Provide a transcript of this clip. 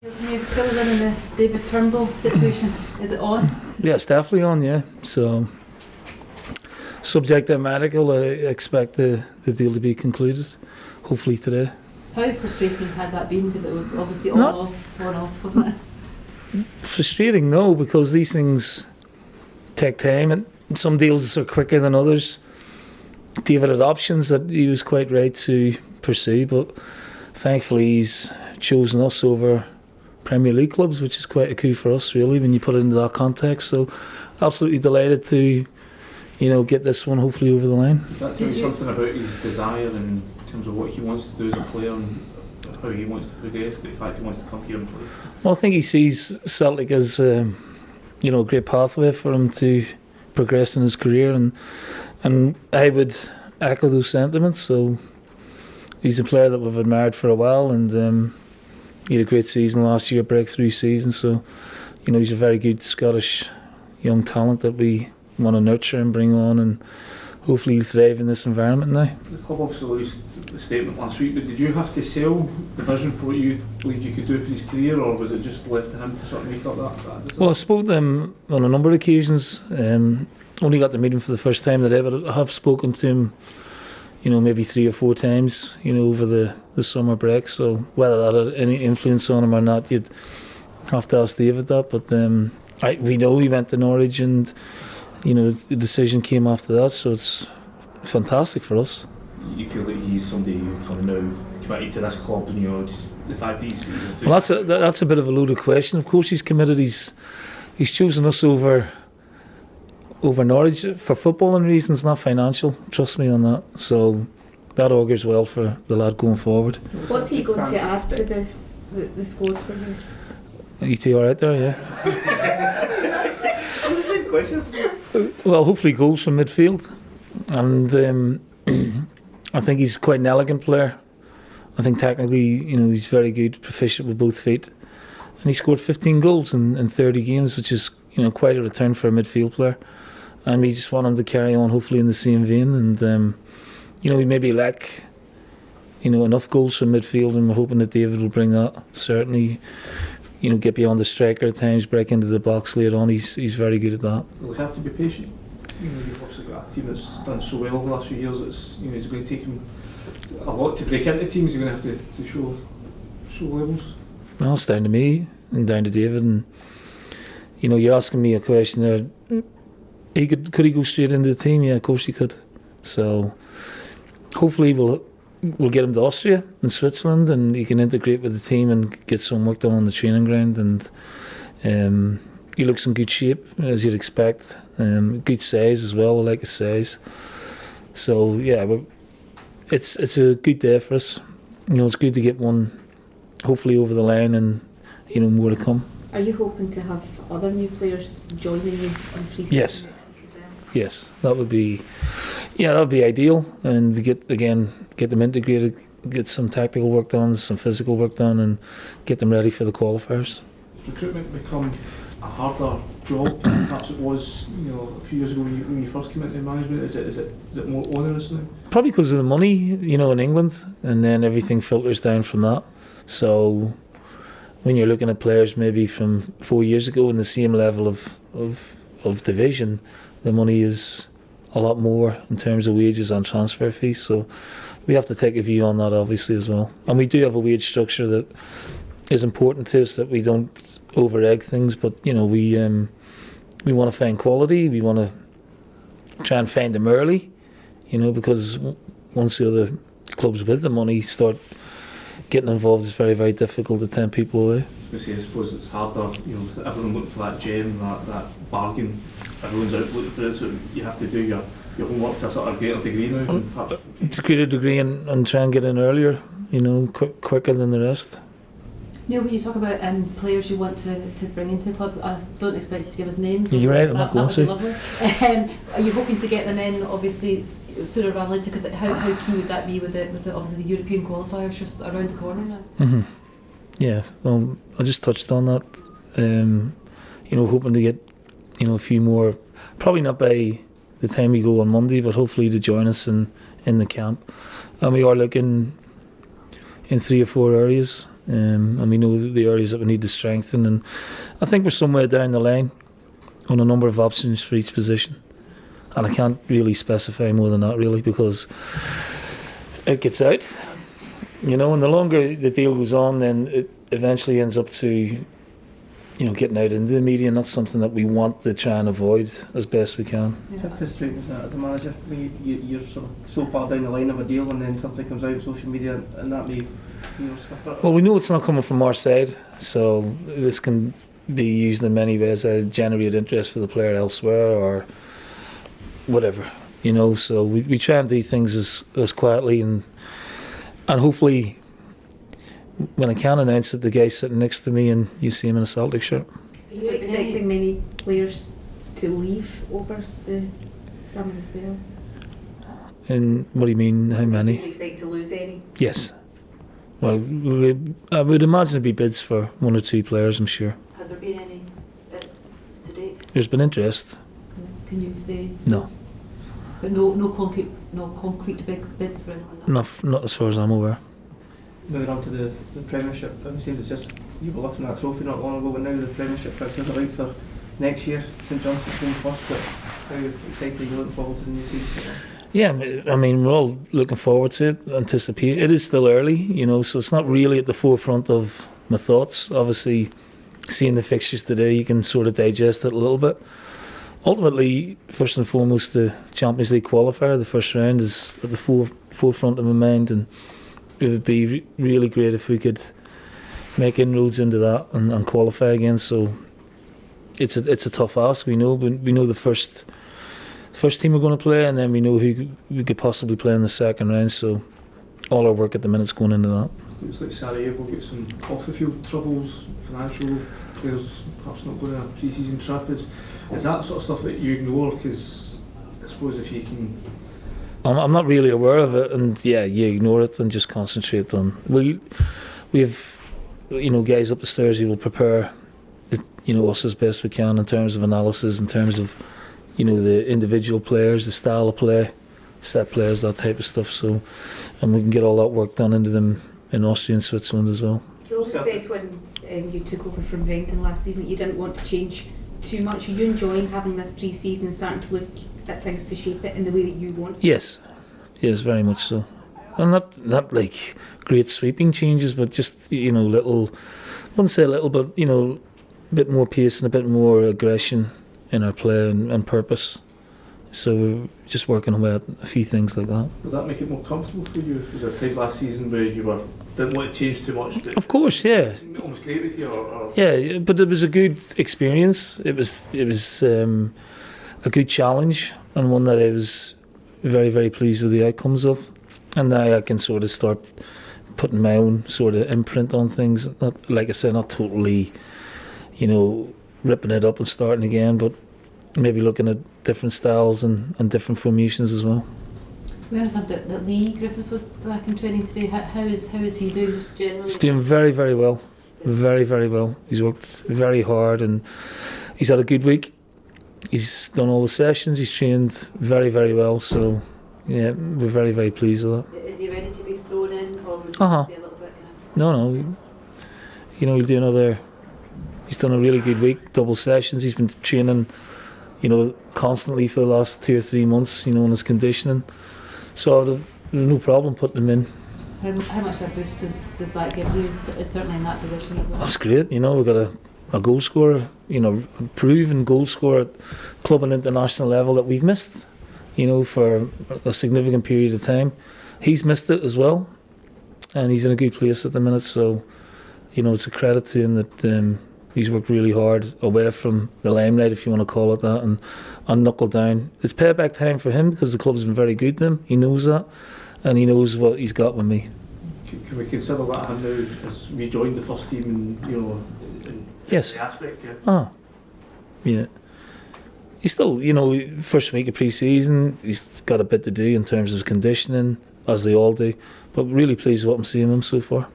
Can you fill in the David Turnbull situation? Is it on? Yeah, it's definitely on, yeah. So, subject to medical, I expect the deal to be concluded, hopefully today. How frustrating has that been? Because it was obviously Not- on off, wasn't it? Frustrating, no, because these things take time and some deals are quicker than others. David had options that he was quite right to pursue, but thankfully he's chosen us over Premier League clubs, which is quite a coup for us, really, when you put it into that context. So, absolutely delighted to, get this one hopefully over the line. Does that tell you something about his desire in terms of what he wants to do as a player and how he wants to progress? The fact he wants to come here and play. Well, I think he sees Celtic as, a great pathway for him to progress in his career, and I would echo those sentiments. So, he's a player that we've admired for a while, and he had a great season last year, breakthrough season. So, he's a very good Scottish young talent that we want to nurture and bring on, and hopefully he'll thrive in this environment now. The club obviously released the statement last week, but did you have to sell the vision for what you believed you could do for his career, or was it just left to him to sort of make up that decision? Well, I spoke to him on a number of occasions. Only got to meet him for the first time today, but I have spoken to him, maybe 3 or 4 times, over the summer break. So whether that had any influence on him or not, you'd have to ask David that. But we know he went to Norwich, and the decision came after that. So it's fantastic for us. You feel that he's somebody who kind of now committed to this club, and just the fact he's Well, that's a bit of a loaded question. Of course, he's committed. He's chosen us over Norwich for footballing reasons, not financial. Trust me on that. So that augurs well for the lad going forward. What's he going to add to the squad for you? Are you two all right there? Yeah. the same question. Well, hopefully goals from midfield, and I think he's quite an elegant player. I think technically, he's very good, proficient with both feet, and he scored 15 goals in 30 games, which is quite a return for a midfield player. And we just want him to carry on, hopefully in the same vein. And we maybe lack enough goals from midfield, and we're hoping that David will bring that. Certainly, get beyond the striker at times, break into the box later on. He's very good at that. We'll have to be patient. You've obviously got a team that's done so well over the last few years. It's it's going to take him a lot to break into teams. You're going to have to show levels. Well, it's down to me and down to David. And you're asking me a question there. Could he go straight into the team? Yeah, of course he could. So hopefully we'll get him to Austria and Switzerland, and he can integrate with the team and get some work done on the training ground. And he looks in good shape, as you'd expect. Good size as well. I like his size. So yeah, it's a good day for us. It's good to get one, hopefully over the line, and more to come. Are you hoping to have other new players joining you on pre-season? Yes, that would be ideal, and we get them integrated, get some tactical work done, some physical work done, and get them ready for the qualifiers. Has recruitment become a harder job than perhaps it was a few years ago when you first came into management? Is it more onerous now? Probably because of the money, in England, and then everything filters down from that. So when you're looking at players maybe from 4 years ago in the same level of division, the money is a lot more in terms of wages and transfer fees. So we have to take a view on that, obviously, as well. And we do have a wage structure that is important to us, that we don't over-egg things, but we want to find quality. We want to try and find them early, because once the other clubs with the money start getting involved, it's very, very difficult to tempt people away. I suppose it's harder, with everyone looking for that gem, that bargain. Everyone's out looking for it, so you have to do your homework to a sort of greater degree now. To a greater degree, and try and get in earlier, quicker than the rest. Neil, when you talk about players you want to bring into the club, I don't expect you to give us names. You're right, I'm not going to. Lovely. Are you hoping to get them in, obviously, sooner rather than later? Because how key would that be with the obviously the European qualifiers just around the corner now? Mm-hmm. Yeah, well, I just touched on that. Hoping to get a few more, probably not by the time we go on Monday, but hopefully to join us in the camp. And we are looking in 3 or 4 areas. and we know the areas that we need to strengthen. And I think we're somewhere down the line on a number of options for each position. And I can't really specify more than that, really, because it gets out. You know, and the longer the deal goes on, then it eventually ends up to, getting out into the media, and that's something that we want to try and avoid as best we can. How frustrating is that as a manager? When you're sort of so far down the line of a deal and then something comes out on social media and that may scupper it? Well, we know it's not coming from our side, so this can be used in many ways to generate interest for the player elsewhere or whatever, so we try and do things as quietly and hopefully when I can announce it, the guy's sitting next to me and you see him in a Celtic shirt. Are you expecting many players to leave over the summer as well? And what do you mean, how Do many? you expect to lose any? Yes. Well, I would imagine there'd be bids for 1 or 2 players, I'm sure. Has there been any to date? There's been interest. Can you say? No. But no concrete bids for anyone like that? Not as far as I'm aware. Moving on to the Premiership, it seems it's just you were lifting that trophy not long ago, but now the Premiership fixtures are out for next year. St Johnstone's playing first, but how excited are you looking forward to the new season? Yeah, I mean, we're all looking forward to it, anticipation. It is still early, so it's not really at the forefront of my thoughts. Obviously, seeing the fixtures today, you can sort of digest it a little bit. Ultimately, first and foremost, the Champions League qualifier, the first round, is at the forefront of my mind, and it would be really great if we could make inroads into that and qualify again. So it's a tough ask. We know the first team we're going to play, and then we know who we could possibly play in the second round. So all our work at the minute's going into that. Looks like Sarajevo get some off the field troubles, financial players perhaps not going on a pre-season trip. Is that sort of stuff that you ignore? Because I suppose if you can. I'm not really aware of it, and yeah, you ignore it and just concentrate on. We have guys up the stairs who will prepare us as best we can in terms of analysis, in terms of the individual players, the style of play, set players, that type of stuff. So, and we can get all that work done into them in Austria and Switzerland as well. You also said when you took over from Brenton last season that you didn't want to change too much. Are you enjoying having this pre-season and starting to look at things to shape it in the way that you want? Yes, very much so. And not like great sweeping changes, but just little. I wouldn't say little, but a bit more pace and a bit more aggression in our play and purpose. So we're just working away at a few things like that. Would that make it more comfortable for you? Was there times last season where you didn't want to change too much? But of course, yeah. Almost great with you, or yeah, but it was a good experience. It was a good challenge, and one that I was very, very pleased with the outcomes of. And now I can sort of start putting my own sort of imprint on things. Not, like I said, not totally, ripping it up and starting again, but maybe looking at different styles and different formations as well. We understand that Lee Griffiths was back in training today. How is he doing just generally? He's doing very, very well. Very, very well. He's worked very hard and he's had a good week. He's done all the sessions. He's trained very, very well. So, yeah, we're very, very pleased with that. Is he ready to be thrown in, or would Uh-huh. be a little bit kind of? No. He'll do another. He's done a really good week. Double sessions. He's been training, constantly for the last 2 or 3 months. On his conditioning. So there's no problem putting him in. How much of a boost does that give you? Certainly in that position as well. That's great. We've got a goal scorer, a proven goal scorer at club and international level that we've missed, for a significant period of time. He's missed it as well, and he's in a good place at the minute. So, it's a credit to him that he's worked really hard away from the limelight, if you want to call it that, and knuckled down. It's payback time for him because the club's been very good to him. He knows that, and he knows what he's got with me. Can we consider that him now has rejoined the first team and in Yes. the aspect? Yeah. Yeah. He's still, first week of pre-season, he's got a bit to do in terms of conditioning, as they all do. But really pleased with what I'm seeing him so far.